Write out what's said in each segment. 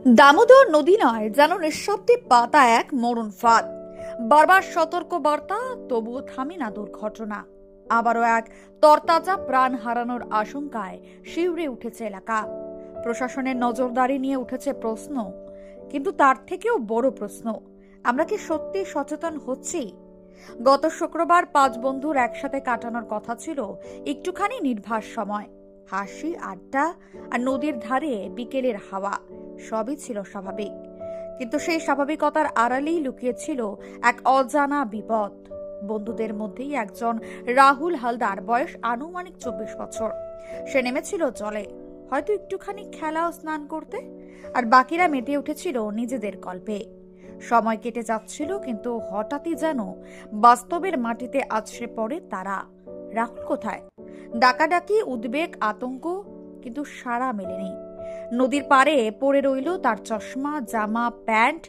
দামোদর নদী নয়, যেন নিঃশব্দে পাতা এক মরণ ফাঁদ। বারবার সতর্ক বার্তা, তবুও থামে না দুর্ঘটনা। আবারও এক তরতাজা প্রাণ হারানোর আশঙ্কায় শিউরে উঠেছে এলাকা। প্রশাসনের নজরদারি নিয়ে উঠেছে প্রশ্ন, কিন্তু তার থেকেও বড় প্রশ্ন, আমরা কি সত্যি সচেতন হচ্ছি? গত শুক্রবার 5 বন্ধুর একসাথে কাটানোর কথা ছিল একটুখানি নির্ভাস সময়। হাসি, আড্ডা আর নদীর ধারে বিকেলের হাওয়া সবই ছিল স্বাভাবিক, কিন্তু সেই স্বাভাবিকতার আড়ালেই লুকিয়েছিল এক অজানা বিপদ। বন্ধুদের মধ্যেই একজন রাহুল হালদার, বয়স আনুমানিক 24 বছর। সে নেমেছিল জলে, হয়তো একটুখানি খেলা ও স্নান করতে, আর বাকিরা মেতে উঠেছিল নিজেদের গল্পে। সময় কেটে যাচ্ছিল, কিন্তু হঠাৎই যেন বাস্তবের মাটিতে আছড়ে পড়ে তারা। রাহুল কোথায়? ডাকাডাকি, উদ্বেগ, আতঙ্ক, কিন্তু সাড়া মেলেনি। নদীর পাড়ে পড়ে রইল তার চশমা, জামা, প্যান্ট,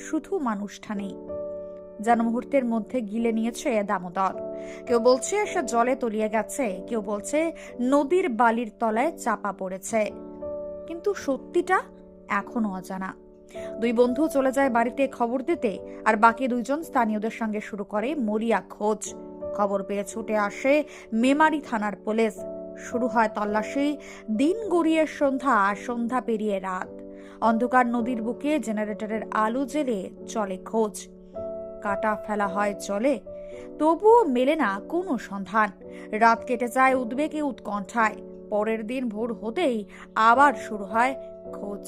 শুধু মানুষটা নেই। যেন মুহূর্তের মধ্যে গিলে নিয়েছে দামোদর। কেউ বলছে সে জলে তলিয়ে গেছে, কেউ বলছে নদীর বালির তলায় চাপা পড়েছে, কিন্তু সত্যিটা এখনো অজানা। 2 বন্ধু চলে যায় বাড়িতে খবর দিতে, আর বাকি 2জন স্থানীয়দের সঙ্গে শুরু করে মরিয়া খোঁজ। খবর পেয়ে ছুটে আসে মেমারি থানার পুলিশ। শুরু হয় তল্লাশি। দিন গড়িয়ে সন্ধ্যা, সন্ধ্যা পেরিয়ে রাত। অন্ধকার নদীর বুকে জেনারেটরের আলো জ্বেলে চলে খোঁজ। কাটা ফেলা হয় জলে, তবুও মেলে না কোনো সন্ধান। রাত কেটে যায় উদ্বেগে, উৎকণ্ঠায়। পরের দিন ভোর হতেই আবার শুরু হয় খোঁজ।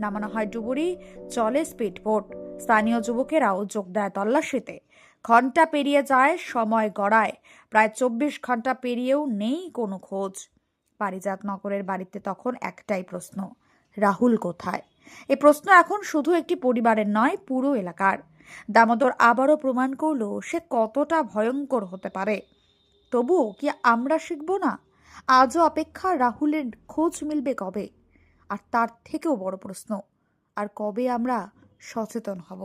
নামানো হয় ডুবুরি, চলে স্পিডবোট। স্থানীয় যুবকেরাও যোগ দেয় তল্লাশিতে। ঘন্টা পেরিয়ে যায়, সময় গড়ায়। প্রায় 24 ঘন্টা পেরিয়েও নেই কোনো খোঁজ। পারিজাত নগরের বাড়িতে তখন একটাই প্রশ্ন, রাহুল কোথায়? এই প্রশ্ন এখন শুধু একটি পরিবারের নয়, পুরো এলাকার। দামোদর আবারও প্রমাণ করলো সে কতটা ভয়ঙ্কর হতে পারে। তবুও কি আমরা শিখব না? আজও অপেক্ষা, রাহুলের খোঁজ মিলবে কবে? আর তার থেকেও বড় প্রশ্ন, আর কবে আমরা সচেতন হব?